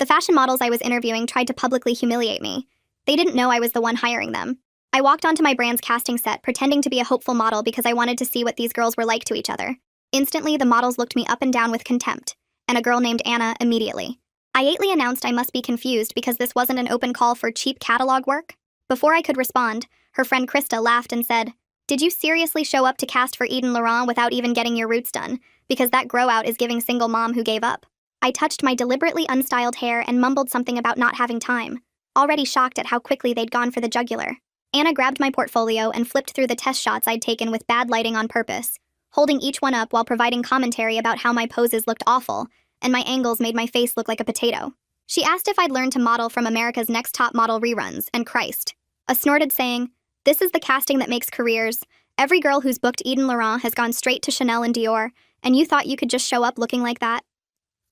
The fashion models I was interviewing tried to publicly humiliate me. They didn't know I was the one hiring them. I walked onto my brand's casting set, pretending to be a hopeful model because I wanted to see what these girls were like to each other. Instantly, the models looked me up and down with contempt, and a girl named Anna immediately. I ately announced I must be confused because this wasn't an open call for cheap catalog work. Before I could respond, her friend Krista laughed and said, "Did you seriously show up to cast for Eden Laurent without even getting your roots done? Because that grow out is giving single mom who gave up." I touched my deliberately unstyled hair and mumbled something about not having time, already shocked at how quickly they'd gone for the jugular. Anna grabbed my portfolio and flipped through the test shots I'd taken with bad lighting on purpose, holding each one up while providing commentary about how my poses looked awful, and my angles made my face look like a potato. She asked if I'd learned to model from America's Next Top Model reruns, and Christ. A snorted saying, "This is the casting that makes careers. Every girl who's booked Eden Laurent has gone straight to Chanel and Dior, and you thought you could just show up looking like that?"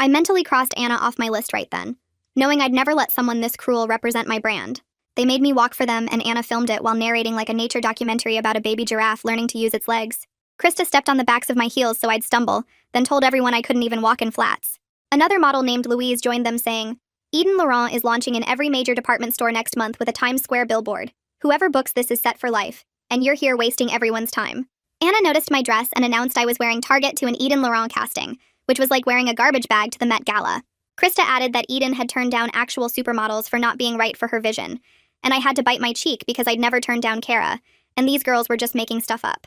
I mentally crossed Anna off my list right then, knowing I'd never let someone this cruel represent my brand. They made me walk for them, and Anna filmed it while narrating like a nature documentary about a baby giraffe learning to use its legs. Krista stepped on the backs of my heels so I'd stumble, then told everyone I couldn't even walk in flats. Another model named Louise joined them saying, "Eden Laurent is launching in every major department store next month with a Times Square billboard. Whoever books this is set for life, and you're here wasting everyone's time." Anna noticed my dress and announced I was wearing Target to an Eden Laurent casting, which was like wearing a garbage bag to the Met Gala. Krista added that Eden had turned down actual supermodels for not being right for her vision, and I had to bite my cheek because I'd never turned down Kara, and these girls were just making stuff up.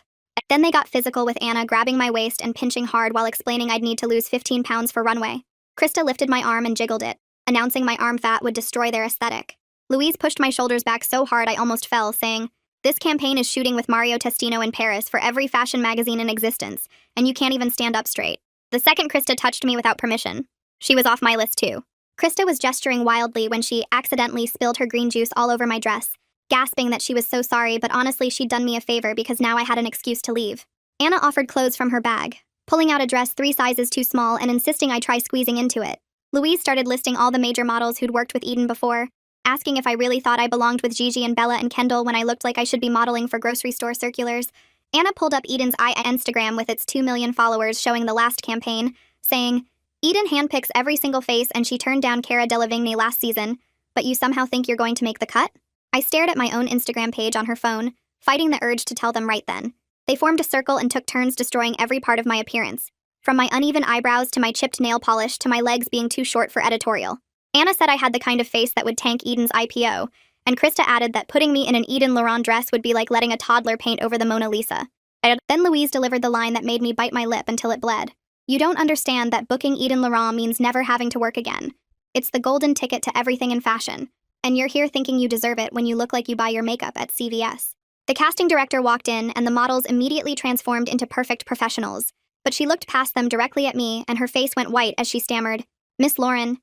Then they got physical with Anna grabbing my waist and pinching hard while explaining I'd need to lose 15 pounds for runway. Krista lifted my arm and jiggled it, announcing my arm fat would destroy their aesthetic. Louise pushed my shoulders back so hard I almost fell, saying, "This campaign is shooting with Mario Testino in Paris for every fashion magazine in existence, and you can't even stand up straight." The second Krista touched me without permission, she was off my list too. Krista was gesturing wildly when she accidentally spilled her green juice all over my dress, gasping that she was so sorry, but honestly she'd done me a favor because now I had an excuse to leave. Anna offered clothes from her bag, pulling out a dress 3 sizes too small and insisting I try squeezing into it. Louise started listing all the major models who'd worked with Eden before, asking if I really thought I belonged with Gigi and Bella and Kendall when I looked like I should be modeling for grocery store circulars. Anna pulled up Eden's Instagram with its 2 million followers showing the last campaign, saying, "Eden handpicks every single face and she turned down Cara Delevingne last season, but you somehow think you're going to make the cut?" I stared at my own Instagram page on her phone, fighting the urge to tell them right then. They formed a circle and took turns destroying every part of my appearance, from my uneven eyebrows to my chipped nail polish to my legs being too short for editorial. Anna said I had the kind of face that would tank Eden's IPO, and Krista added that putting me in an Eden Laurent dress would be like letting a toddler paint over the Mona Lisa. Then Louise delivered the line that made me bite my lip until it bled. "You don't understand that booking Eden Laurent means never having to work again. It's the golden ticket to everything in fashion, and you're here thinking you deserve it when you look like you buy your makeup at CVS." The casting director walked in, and the models immediately transformed into perfect professionals, but she looked past them directly at me, and her face went white as she stammered, "Miss Lauren,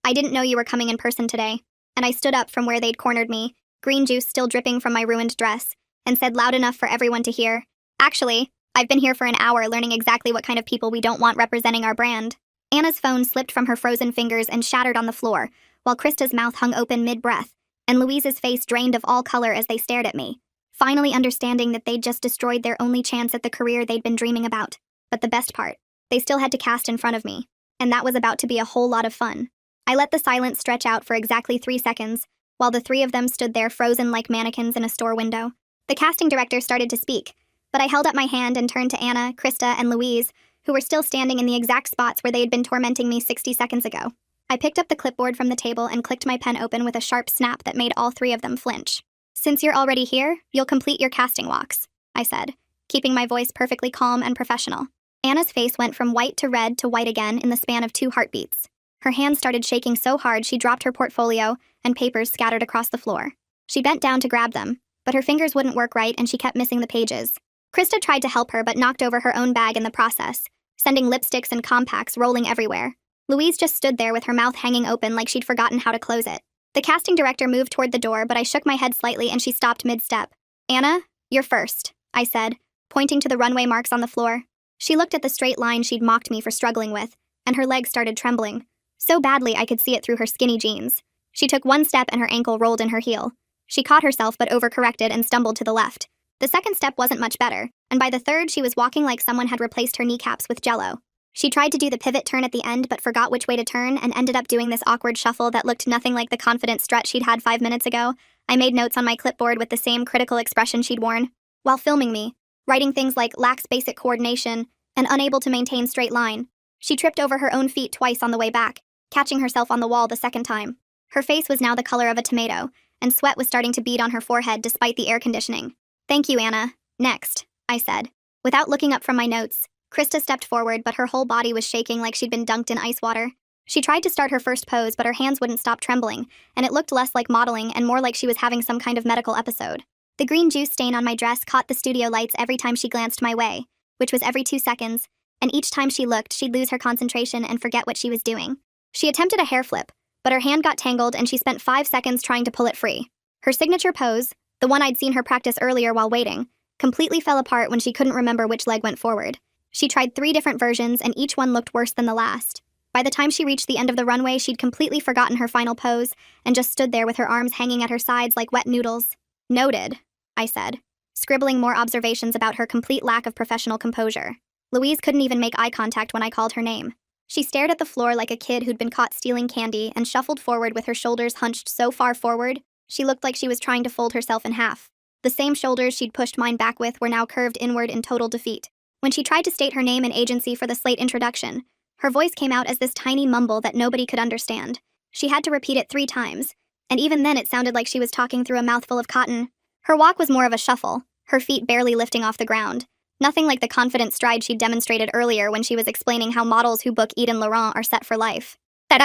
I didn't know you were coming in person today." And I stood up from where they'd cornered me, green juice still dripping from my ruined dress, and said loud enough for everyone to hear, "Actually, I've been here for an hour learning exactly what kind of people we don't want representing our brand." Anna's phone slipped from her frozen fingers and shattered on the floor, while Krista's mouth hung open mid-breath, and Louise's face drained of all color as they stared at me, finally understanding that they'd just destroyed their only chance at the career they'd been dreaming about. But the best part, they still had to cast in front of me, and that was about to be a whole lot of fun. I let the silence stretch out for exactly 3 seconds, while the 3 of them stood there frozen like mannequins in a store window. The casting director started to speak, but I held up my hand and turned to Anna, Krista, and Louise, who were still standing in the exact spots where they had been tormenting me 60 seconds ago. I picked up the clipboard from the table and clicked my pen open with a sharp snap that made all 3 of them flinch. "Since you're already here, you'll complete your casting walks," I said, keeping my voice perfectly calm and professional. Anna's face went from white to red to white again in the span of 2 heartbeats. Her hands started shaking so hard she dropped her portfolio, and papers scattered across the floor. She bent down to grab them, but her fingers wouldn't work right and she kept missing the pages. Krista tried to help her but knocked over her own bag in the process, sending lipsticks and compacts rolling everywhere. Louise just stood there with her mouth hanging open like she'd forgotten how to close it. The casting director moved toward the door, but I shook my head slightly and she stopped mid-step. "Anna, you're first," I said, pointing to the runway marks on the floor. She looked at the straight line she'd mocked me for struggling with, and her legs started trembling. So badly I could see it through her skinny jeans. She took 1 step and her ankle rolled in her heel. She caught herself but overcorrected and stumbled to the left. The second step wasn't much better, and by the third she was walking like someone had replaced her kneecaps with Jell-O. She tried to do the pivot turn at the end but forgot which way to turn and ended up doing this awkward shuffle that looked nothing like the confident strut she'd had 5 minutes ago. I made notes on my clipboard with the same critical expression she'd worn while filming me, writing things like lacks basic coordination and unable to maintain straight line. She tripped over her own feet twice on the way back, catching herself on the wall the second time. Her face was now the color of a tomato, and sweat was starting to bead on her forehead despite the air conditioning. "Thank you, Anna. Next," I said. Without looking up from my notes, Krista stepped forward, but her whole body was shaking like she'd been dunked in ice water. She tried to start her first pose, but her hands wouldn't stop trembling, and it looked less like modeling and more like she was having some kind of medical episode. The green juice stain on my dress caught the studio lights every time she glanced my way, which was every 2 seconds, and each time she looked, she'd lose her concentration and forget what she was doing. She attempted a hair flip, but her hand got tangled and she spent 5 seconds trying to pull it free. Her signature pose, the one I'd seen her practice earlier while waiting, completely fell apart when she couldn't remember which leg went forward. She tried 3 different versions and each one looked worse than the last. By the time she reached the end of the runway, she'd completely forgotten her final pose and just stood there with her arms hanging at her sides like wet noodles. "Noted," I said, scribbling more observations about her complete lack of professional composure. Louise couldn't even make eye contact when I called her name. She stared at the floor like a kid who'd been caught stealing candy and shuffled forward with her shoulders hunched so far forward, she looked like she was trying to fold herself in half. The same shoulders she'd pushed mine back with were now curved inward in total defeat. When she tried to state her name and agency for the slate introduction, her voice came out as this tiny mumble that nobody could understand. She had to repeat it 3 times, and even then it sounded like she was talking through a mouthful of cotton. Her walk was more of a shuffle, her feet barely lifting off the ground. Nothing like the confident stride she'd demonstrated earlier when she was explaining how models who book Eden Laurent are set for life.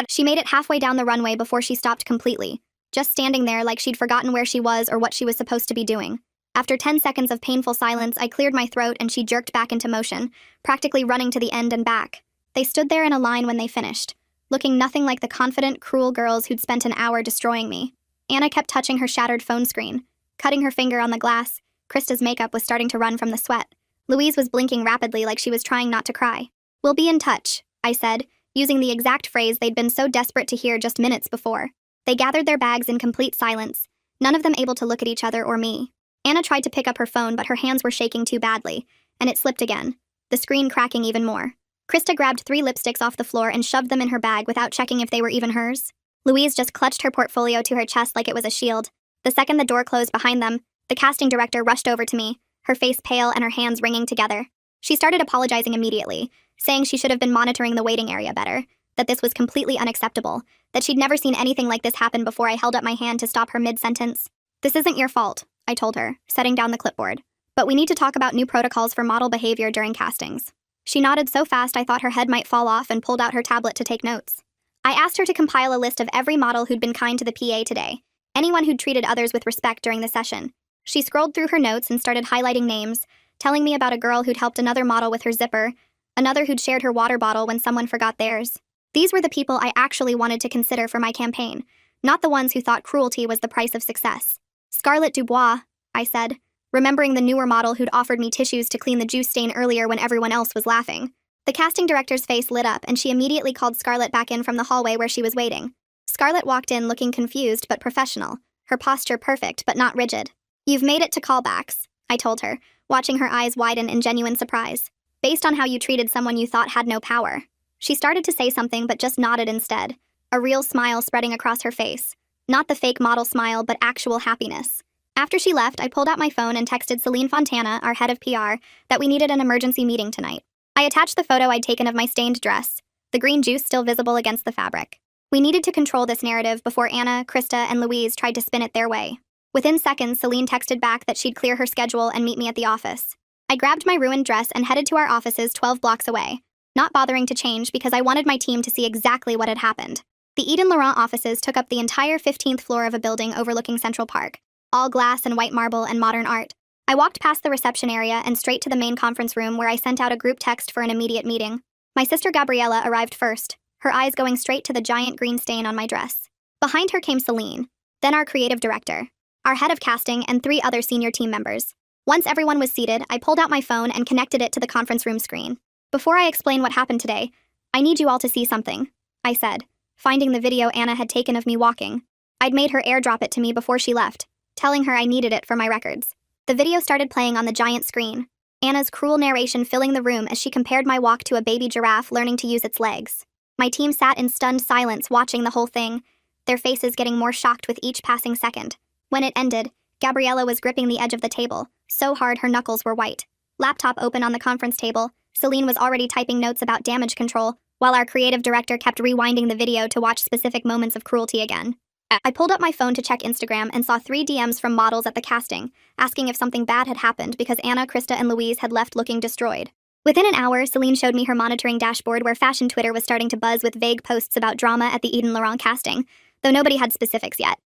She made it halfway down the runway before she stopped completely, just standing there like she'd forgotten where she was or what she was supposed to be doing. After 10 seconds of painful silence, I cleared my throat and she jerked back into motion, practically running to the end and back. They stood there in a line when they finished, looking nothing like the confident, cruel girls who'd spent an hour destroying me. Anna kept touching her shattered phone screen, cutting her finger on the glass. Krista's makeup was starting to run from the sweat. Louise was blinking rapidly like she was trying not to cry. "We'll be in touch," I said, using the exact phrase they'd been so desperate to hear just minutes before. They gathered their bags in complete silence, none of them able to look at each other or me. Anna tried to pick up her phone, but her hands were shaking too badly, and it slipped again, the screen cracking even more. Krista grabbed 3 lipsticks off the floor and shoved them in her bag without checking if they were even hers. Louise just clutched her portfolio to her chest like it was a shield. The second the door closed behind them, the casting director rushed over to me, her face pale and her hands wringing together. She started apologizing immediately, saying she should have been monitoring the waiting area better, that this was completely unacceptable, that she'd never seen anything like this happen before. I held up my hand to stop her mid-sentence. "This isn't your fault," I told her, setting down the clipboard. "But we need to talk about new protocols for model behavior during castings." She nodded so fast I thought her head might fall off and pulled out her tablet to take notes. I asked her to compile a list of every model who'd been kind to the PA today, anyone who'd treated others with respect during the session. She scrolled through her notes and started highlighting names, telling me about a girl who'd helped another model with her zipper, another who'd shared her water bottle when someone forgot theirs. These were the people I actually wanted to consider for my campaign, not the ones who thought cruelty was the price of success. "Scarlett Dubois," I said, remembering the newer model who'd offered me tissues to clean the juice stain earlier when everyone else was laughing. The casting director's face lit up and she immediately called Scarlett back in from the hallway where she was waiting. Scarlett walked in looking confused but professional, her posture perfect but not rigid. "You've made it to callbacks," I told her, watching her eyes widen in genuine surprise. "Based on how you treated someone you thought had no power." She started to say something but just nodded instead, a real smile spreading across her face. Not the fake model smile, but actual happiness. After she left, I pulled out my phone and texted Celine Fontana, our head of PR, that we needed an emergency meeting tonight. I attached the photo I'd taken of my stained dress, the green juice still visible against the fabric. We needed to control this narrative before Anna, Krista, and Louise tried to spin it their way. Within seconds, Celine texted back that she'd clear her schedule and meet me at the office. I grabbed my ruined dress and headed to our offices 12 blocks away, not bothering to change because I wanted my team to see exactly what had happened. The Eden Laurent offices took up the entire 15th floor of a building overlooking Central Park, all glass and white marble and modern art. I walked past the reception area and straight to the main conference room where I sent out a group text for an immediate meeting. My sister Gabriella arrived first, her eyes going straight to the giant green stain on my dress. Behind her came Celine, then our creative director, our head of casting, and 3 other senior team members. Once everyone was seated, I pulled out my phone and connected it to the conference room screen. "Before I explain what happened today, I need you all to see something," I said, finding the video Anna had taken of me walking. I'd made her airdrop it to me before she left, telling her I needed it for my records. The video started playing on the giant screen. Anna's cruel narration filling the room as she compared my walk to a baby giraffe learning to use its legs. My team sat in stunned silence watching the whole thing, their faces getting more shocked with each passing second. When it ended, Gabriella was gripping the edge of the table, so hard her knuckles were white. Laptop open on the conference table, Celine was already typing notes about damage control, while our creative director kept rewinding the video to watch specific moments of cruelty again. I pulled up my phone to check Instagram and saw 3 DMs from models at the casting, asking if something bad had happened because Anna, Krista, and Louise had left looking destroyed. Within an hour, Celine showed me her monitoring dashboard where fashion Twitter was starting to buzz with vague posts about drama at the Eden Laurent casting, though nobody had specifics yet.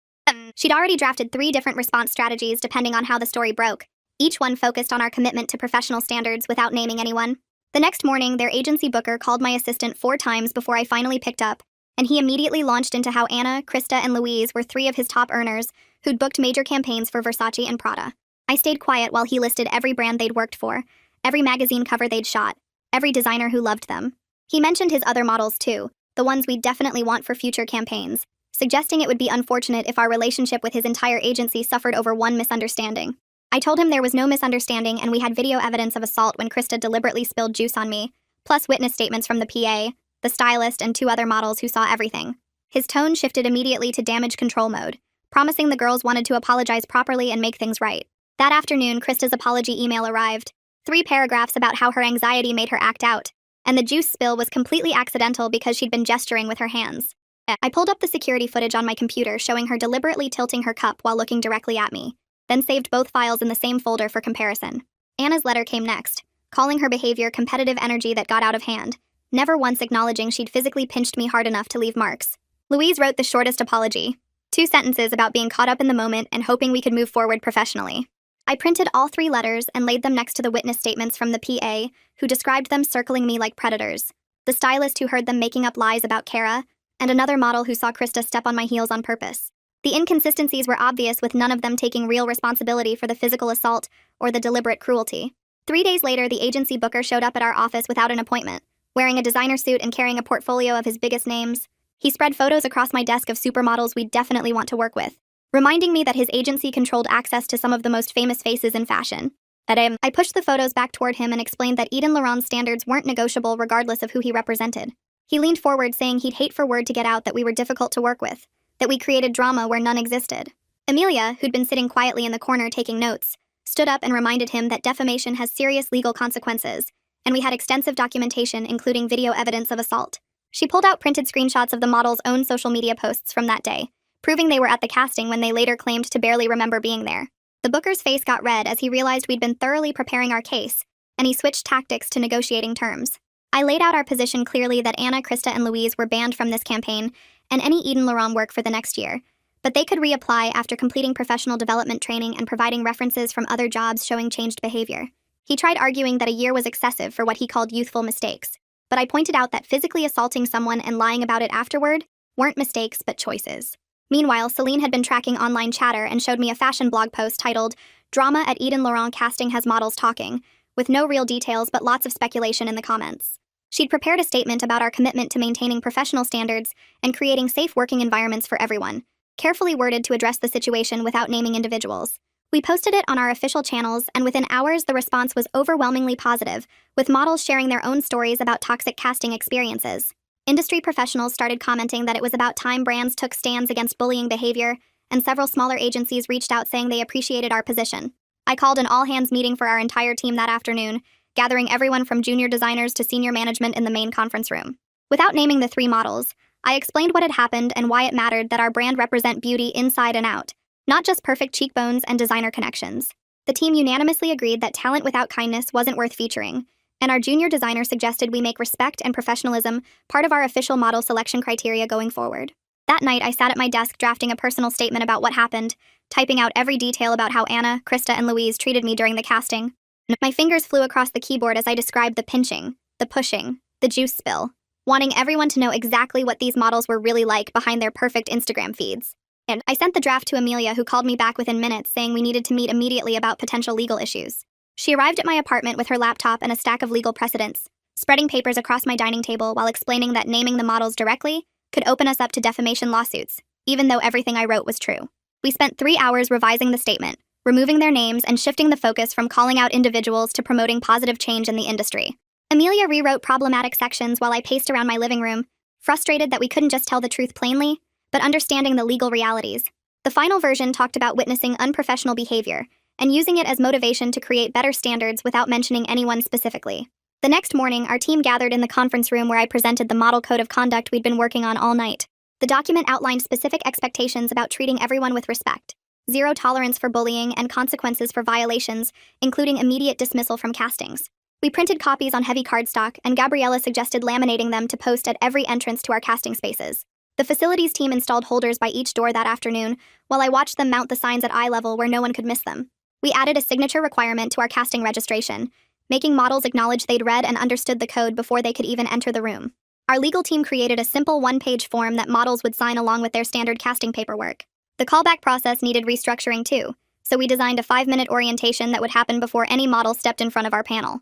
She'd already drafted 3 different response strategies depending on how the story broke, each one focused on our commitment to professional standards without naming anyone. The next morning, their agency booker called my assistant 4 times before I finally picked up, and he immediately launched into how Anna, Krista, and Louise were 3 of his top earners who'd booked major campaigns for Versace and Prada. I stayed quiet while he listed every brand they'd worked for, every magazine cover they'd shot, every designer who loved them. He mentioned his other models too, the ones we'd definitely want for future campaigns, suggesting it would be unfortunate if our relationship with his entire agency suffered over one misunderstanding. I told him there was no misunderstanding and we had video evidence of assault when Krista deliberately spilled juice on me, plus witness statements from the PA, the stylist, and 2 other models who saw everything. His tone shifted immediately to damage control mode, promising the girls wanted to apologize properly and make things right. That afternoon, Krista's apology email arrived, 3 paragraphs about how her anxiety made her act out, and the juice spill was completely accidental because she'd been gesturing with her hands. I pulled up the security footage on my computer showing her deliberately tilting her cup while looking directly at me, then saved both files in the same folder for comparison. Anna's letter came next, calling her behavior competitive energy that got out of hand, never once acknowledging she'd physically pinched me hard enough to leave marks. Louise wrote the shortest apology, 2 sentences about being caught up in the moment and hoping we could move forward professionally. I printed all 3 letters and laid them next to the witness statements from the PA, who described them circling me like predators, the stylist who heard them making up lies about Kara, and another model who saw Krista step on my heels on purpose. The inconsistencies were obvious, with none of them taking real responsibility for the physical assault or the deliberate cruelty. 3 days later, the agency booker showed up at our office without an appointment, wearing a designer suit and carrying a portfolio of his biggest names. He spread photos across my desk of supermodels we'd definitely want to work with, reminding me that his agency controlled access to some of the most famous faces in fashion. I pushed the photos back toward him and explained that Eden Laurent's standards weren't negotiable regardless of who he represented. He leaned forward, saying he'd hate for word to get out that we were difficult to work with, that we created drama where none existed. Amelia, who'd been sitting quietly in the corner taking notes, stood up and reminded him that defamation has serious legal consequences, and we had extensive documentation including video evidence of assault. She pulled out printed screenshots of the models' own social media posts from that day, proving they were at the casting when they later claimed to barely remember being there. The booker's face got red as he realized we'd been thoroughly preparing our case, and he switched tactics to negotiating terms. I laid out our position clearly that Anna, Krista, and Louise were banned from this campaign and any Eden Laurent work for the next year, but they could reapply after completing professional development training and providing references from other jobs showing changed behavior. He tried arguing that a year was excessive for what he called youthful mistakes, but I pointed out that physically assaulting someone and lying about it afterward weren't mistakes but choices. Meanwhile, Celine had been tracking online chatter and showed me a fashion blog post titled, "Drama at Eden Laurent Casting Has Models Talking," with no real details but lots of speculation in the comments. She'd prepared a statement about our commitment to maintaining professional standards and creating safe working environments for everyone, carefully worded to address the situation without naming individuals. We posted it on our official channels, and within hours the response was overwhelmingly positive, with models sharing their own stories about toxic casting experiences. Industry professionals started commenting that it was about time brands took stands against bullying behavior, and several smaller agencies reached out saying they appreciated our position. I called an all-hands meeting for our entire team that afternoon, gathering everyone from junior designers to senior management in the main conference room. Without naming the 3 models, I explained what had happened and why it mattered that our brand represent beauty inside and out, not just perfect cheekbones and designer connections. The team unanimously agreed that talent without kindness wasn't worth featuring, and our junior designer suggested we make respect and professionalism part of our official model selection criteria going forward. That night, I sat at my desk drafting a personal statement about what happened, typing out every detail about how Anna, Krista, and Louise treated me during the casting. My fingers flew across the keyboard as I described the pinching, the pushing, the juice spill, wanting everyone to know exactly what these models were really like behind their perfect Instagram feeds. And I sent the draft to Amelia, who called me back within minutes saying we needed to meet immediately about potential legal issues. She arrived at my apartment with her laptop and a stack of legal precedents, spreading papers across my dining table while explaining that naming the models directly could open us up to defamation lawsuits, even though everything I wrote was true. We spent 3 hours revising the statement, removing their names and shifting the focus from calling out individuals to promoting positive change in the industry. Amelia rewrote problematic sections while I paced around my living room, frustrated that we couldn't just tell the truth plainly, but understanding the legal realities. The final version talked about witnessing unprofessional behavior and using it as motivation to create better standards without mentioning anyone specifically. The next morning, our team gathered in the conference room where I presented the model code of conduct we'd been working on all night. The document outlined specific expectations about treating everyone with respect, zero tolerance for bullying, and consequences for violations, including immediate dismissal from castings. We printed copies on heavy cardstock, and Gabriella suggested laminating them to post at every entrance to our casting spaces. The facilities team installed holders by each door that afternoon, while I watched them mount the signs at eye level where no one could miss them. We added a signature requirement to our casting registration, making models acknowledge they'd read and understood the code before they could even enter the room. Our legal team created a simple one-page form that models would sign along with their standard casting paperwork. The callback process needed restructuring too, so we designed a 5-minute orientation that would happen before any model stepped in front of our panel.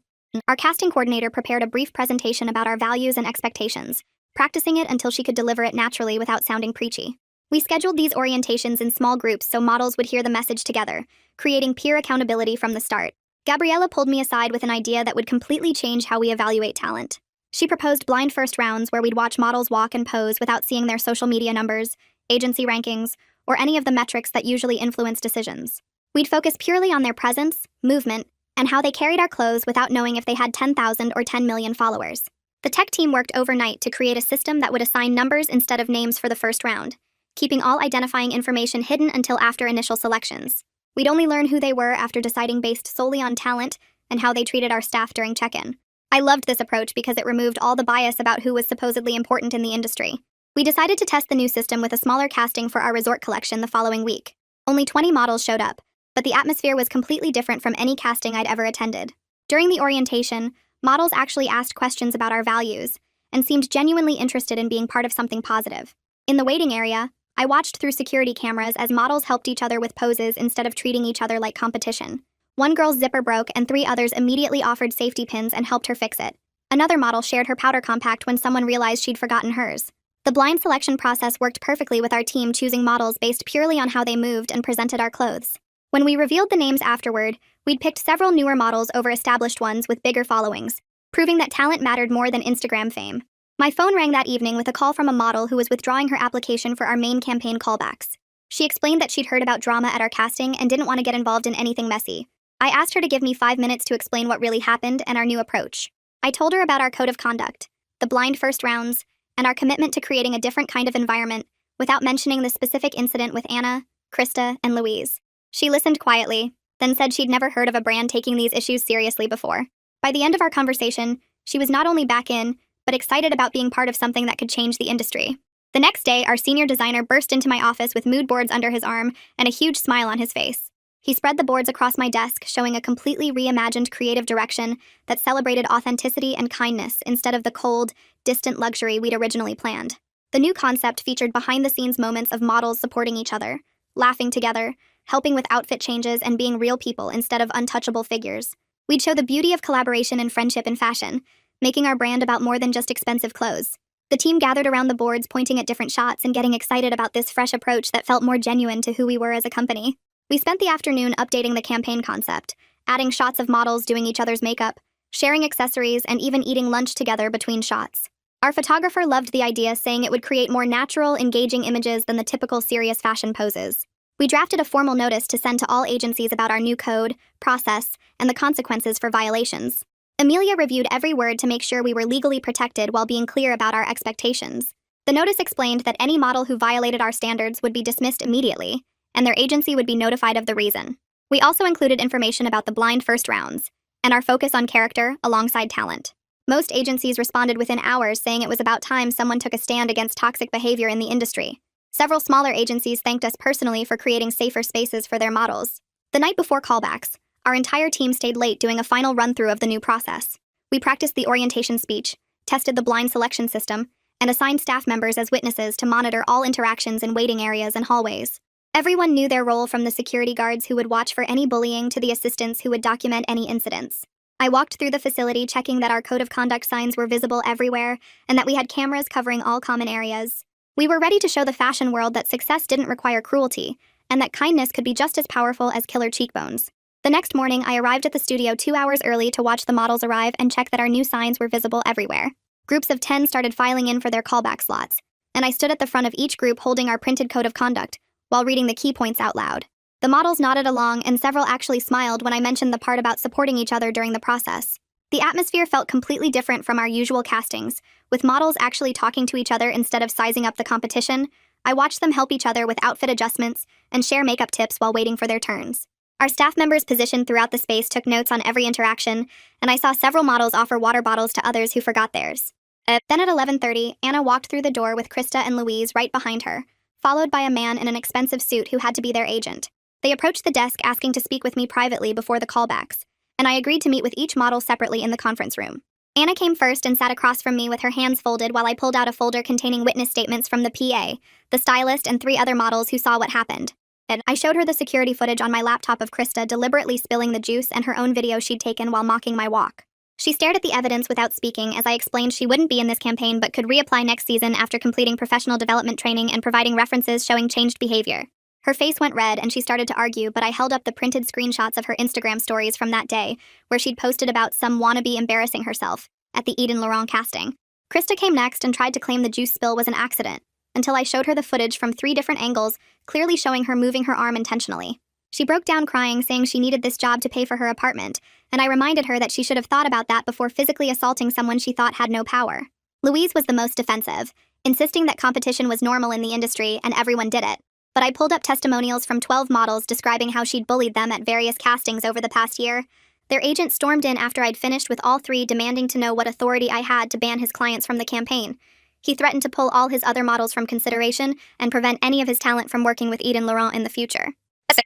Our casting coordinator prepared a brief presentation about our values and expectations, practicing it until she could deliver it naturally without sounding preachy. We scheduled these orientations in small groups so models would hear the message together, creating peer accountability from the start. Gabriella pulled me aside with an idea that would completely change how we evaluate talent. She proposed blind first rounds where we'd watch models walk and pose without seeing their social media numbers, agency rankings, or any of the metrics that usually influence decisions. We'd focus purely on their presence, movement, and how they carried our clothes without knowing if they had 10,000 or 10 million followers. The tech team worked overnight to create a system that would assign numbers instead of names for the first round, keeping all identifying information hidden until after initial selections. We'd only learn who they were after deciding based solely on talent and how they treated our staff during check-in. I loved this approach because it removed all the bias about who was supposedly important in the industry. We decided to test the new system with a smaller casting for our resort collection the following week. Only 20 models showed up, but the atmosphere was completely different from any casting I'd ever attended. During the orientation, models actually asked questions about our values and seemed genuinely interested in being part of something positive. In the waiting area, I watched through security cameras as models helped each other with poses instead of treating each other like competition. One girl's zipper broke and 3 others immediately offered safety pins and helped her fix it. Another model shared her powder compact when someone realized she'd forgotten hers. The blind selection process worked perfectly with our team choosing models based purely on how they moved and presented our clothes. When we revealed the names afterward, we'd picked several newer models over established ones with bigger followings, proving that talent mattered more than Instagram fame. My phone rang that evening with a call from a model who was withdrawing her application for our main campaign callbacks. She explained that she'd heard about drama at our casting and didn't want to get involved in anything messy. I asked her to give me 5 minutes to explain what really happened and our new approach. I told her about our code of conduct, the blind first rounds, and our commitment to creating a different kind of environment without mentioning the specific incident with Anna, Krista, and Louise. She listened quietly, then said she'd never heard of a brand taking these issues seriously before. By the end of our conversation, she was not only back in, but excited about being part of something that could change the industry. The next day, our senior designer burst into my office with mood boards under his arm and a huge smile on his face. He spread the boards across my desk, showing a completely reimagined creative direction that celebrated authenticity and kindness instead of the cold, distant luxury we'd originally planned. The new concept featured behind-the-scenes moments of models supporting each other, laughing together, helping with outfit changes, and being real people instead of untouchable figures. We'd show the beauty of collaboration and friendship in fashion, making our brand about more than just expensive clothes. The team gathered around the boards, pointing at different shots and getting excited about this fresh approach that felt more genuine to who we were as a company. We spent the afternoon updating the campaign concept, adding shots of models doing each other's makeup, sharing accessories, and even eating lunch together between shots. Our photographer loved the idea, saying it would create more natural, engaging images than the typical serious fashion poses. We drafted a formal notice to send to all agencies about our new code, process, and the consequences for violations. Amelia reviewed every word to make sure we were legally protected while being clear about our expectations. The notice explained that any model who violated our standards would be dismissed immediately, and their agency would be notified of the reason. We also included information about the blind first rounds, and our focus on character alongside talent. Most agencies responded within hours, saying it was about time someone took a stand against toxic behavior in the industry. Several smaller agencies thanked us personally for creating safer spaces for their models. The night before callbacks, our entire team stayed late doing a final run-through of the new process. We practiced the orientation speech, tested the blind selection system, and assigned staff members as witnesses to monitor all interactions in waiting areas and hallways. Everyone knew their role, from the security guards who would watch for any bullying to the assistants who would document any incidents. I walked through the facility checking that our code of conduct signs were visible everywhere and that we had cameras covering all common areas. We were ready to show the fashion world that success didn't require cruelty, and that kindness could be just as powerful as killer cheekbones. The next morning, I arrived at the studio 2 hours early to watch the models arrive and check that our new signs were visible everywhere. Groups of 10 started filing in for their callback slots, and I stood at the front of each group holding our printed code of conduct while reading the key points out loud. The models nodded along, and several actually smiled when I mentioned the part about supporting each other during the process. The atmosphere felt completely different from our usual castings, with models actually talking to each other instead of sizing up the competition. I watched them help each other with outfit adjustments and share makeup tips while waiting for their turns. Our staff members positioned throughout the space took notes on every interaction, and I saw several models offer water bottles to others who forgot theirs. Then at 11:30, Anna walked through the door with Krista and Louise right behind her, followed by a man in an expensive suit who had to be their agent. They approached the desk asking to speak with me privately before the callbacks, and I agreed to meet with each model separately in the conference room. Anna came first and sat across from me with her hands folded while I pulled out a folder containing witness statements from the PA, the stylist, and 3 other models who saw what happened. And I showed her the security footage on my laptop of Krista deliberately spilling the juice and her own video she'd taken while mocking my walk. She stared at the evidence without speaking as I explained she wouldn't be in this campaign but could reapply next season after completing professional development training and providing references showing changed behavior. Her face went red and she started to argue, but I held up the printed screenshots of her Instagram stories from that day, where she'd posted about some wannabe embarrassing herself at the Eden Laurent casting. Krista came next and tried to claim the juice spill was an accident, until I showed her the footage from 3 different angles, clearly showing her moving her arm intentionally. She broke down crying, saying she needed this job to pay for her apartment, and I reminded her that she should have thought about that before physically assaulting someone she thought had no power. Louise was the most defensive, insisting that competition was normal in the industry and everyone did it. But I pulled up testimonials from 12 models describing how she'd bullied them at various castings over the past year. Their agent stormed in after I'd finished with all 3, demanding to know what authority I had to ban his clients from the campaign. He threatened to pull all his other models from consideration and prevent any of his talent from working with Eden Laurent in the future.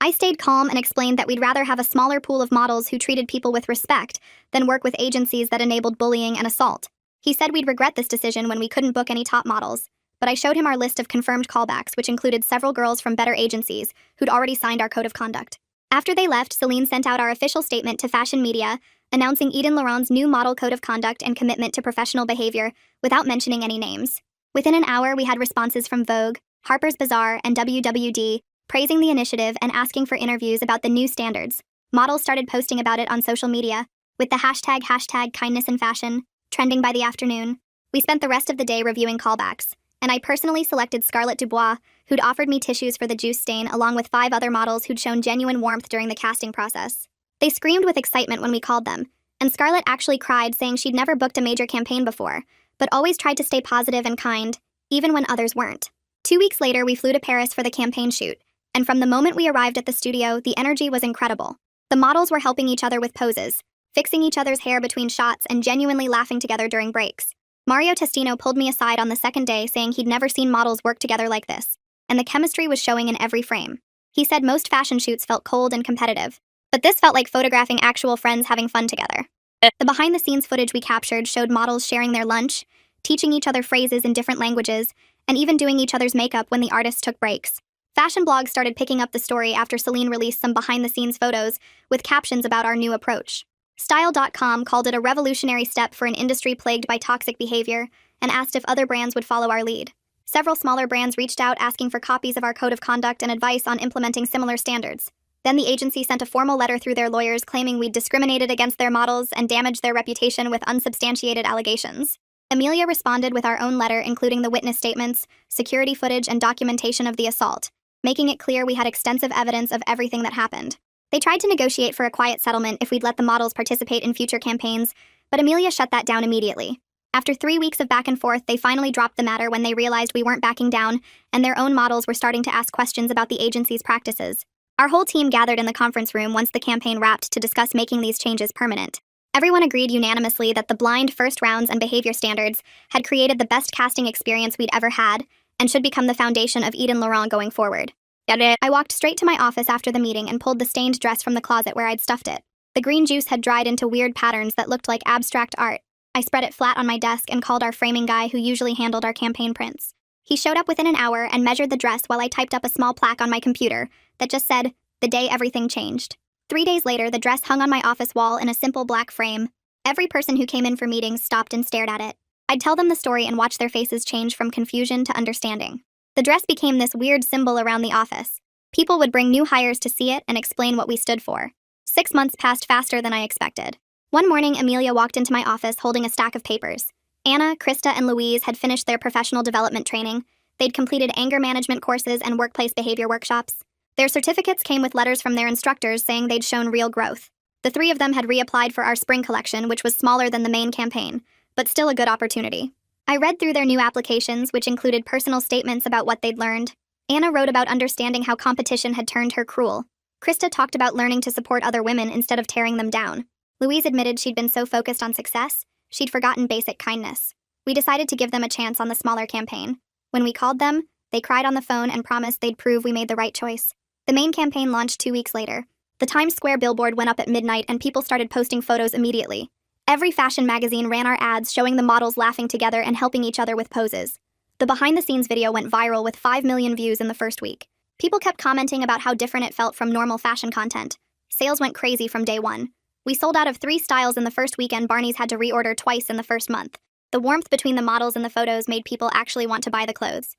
I stayed calm and explained that we'd rather have a smaller pool of models who treated people with respect than work with agencies that enabled bullying and assault. He said we'd regret this decision when we couldn't book any top models, but I showed him our list of confirmed callbacks, which included several girls from better agencies who'd already signed our code of conduct. After they left, Celine sent out our official statement to fashion media, announcing Eden Laurent's new model code of conduct and commitment to professional behavior without mentioning any names. Within an hour, we had responses from Vogue, Harper's Bazaar, and WWD, praising the initiative and asking for interviews about the new standards. Models started posting about it on social media, with the hashtag kindness in fashion trending by the afternoon. We spent the rest of the day reviewing callbacks, and I personally selected Scarlett Dubois, who'd offered me tissues for the juice stain, along with 5 other models who'd shown genuine warmth during the casting process. They screamed with excitement when we called them, and Scarlett actually cried, saying she'd never booked a major campaign before, but always tried to stay positive and kind, even when others weren't. 2 weeks later, we flew to Paris for the campaign shoot, and from the moment we arrived at the studio, the energy was incredible. The models were helping each other with poses, fixing each other's hair between shots, and genuinely laughing together during breaks. Mario Testino pulled me aside on the second day, saying he'd never seen models work together like this, and the chemistry was showing in every frame. He said most fashion shoots felt cold and competitive, but this felt like photographing actual friends having fun together. The behind-the-scenes footage we captured showed models sharing their lunch, teaching each other phrases in different languages, and even doing each other's makeup when the artists took breaks. Fashion blogs started picking up the story after Celine released some behind-the-scenes photos with captions about our new approach. Style.com called it a revolutionary step for an industry plagued by toxic behavior and asked if other brands would follow our lead. Several smaller brands reached out asking for copies of our code of conduct and advice on implementing similar standards. Then the agency sent a formal letter through their lawyers claiming we'd discriminated against their models and damaged their reputation with unsubstantiated allegations. Amelia responded with our own letter, including the witness statements, security footage, and documentation of the assault, making it clear we had extensive evidence of everything that happened. They tried to negotiate for a quiet settlement if we'd let the models participate in future campaigns, but Amelia shut that down immediately. After 3 weeks of back and forth, they finally dropped the matter when they realized we weren't backing down, and their own models were starting to ask questions about the agency's practices. Our whole team gathered in the conference room once the campaign wrapped to discuss making these changes permanent. Everyone agreed unanimously that the blind first rounds and behavior standards had created the best casting experience we'd ever had and should become the foundation of Eden Laurent going forward. I walked straight to my office after the meeting and pulled the stained dress from the closet where I'd stuffed it. The green juice had dried into weird patterns that looked like abstract art. I spread it flat on my desk and called our framing guy who usually handled our campaign prints. He showed up within an hour and measured the dress while I typed up a small plaque on my computer that just said, "The day everything changed." 3 days later, the dress hung on my office wall in a simple black frame. Every person who came in for meetings stopped and stared at it. I'd tell them the story and watch their faces change from confusion to understanding. The dress became this weird symbol around the office, People would bring new hires to see it and explain what we stood for. 6 months passed faster than I expected. One morning, Amelia walked into my office holding a stack of papers. Anna, Krista, and Louise had finished their professional development training. They'd completed anger management courses and workplace behavior workshops. Their certificates came with letters from their instructors saying they'd shown real growth. The three of them had reapplied for our spring collection, which was smaller than the main campaign, but still a good opportunity. I read through their new applications, which included personal statements about what they'd learned. Anna wrote about understanding how competition had turned her cruel. Krista talked about learning to support other women instead of tearing them down. Louise admitted she'd been so focused on success, she'd forgotten basic kindness. We decided to give them a chance on the smaller campaign. When we called them, they cried on the phone and promised they'd prove we made the right choice. The main campaign launched 2 weeks later. The Times Square billboard went up at midnight and people started posting photos immediately. Every fashion magazine ran our ads showing the models laughing together and helping each other with poses. The behind-the-scenes video went viral with 5 million views in the first week. People kept commenting about how different it felt from normal fashion content. Sales went crazy from day one. We sold out of 3 styles in the first week and Barney's had to reorder twice in the first month. The warmth between the models and the photos made people actually want to buy the clothes.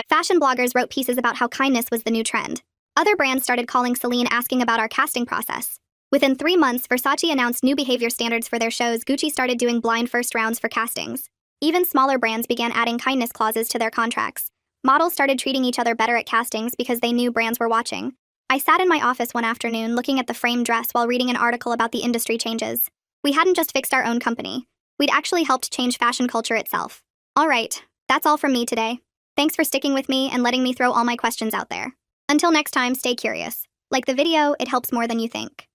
Fashion bloggers wrote pieces about how kindness was the new trend. Other brands started calling Celine asking about our casting process. Within 3 months, Versace announced new behavior standards for their shows. Gucci started doing blind first rounds for castings. Even smaller brands began adding kindness clauses to their contracts. Models started treating each other better at castings because they knew brands were watching. I sat in my office one afternoon looking at the framed dress while reading an article about the industry changes. We hadn't just fixed our own company. We'd actually helped change fashion culture itself. All right, that's all from me today. Thanks for sticking with me and letting me throw all my questions out there. Until next time, stay curious. Like the video, it helps more than you think.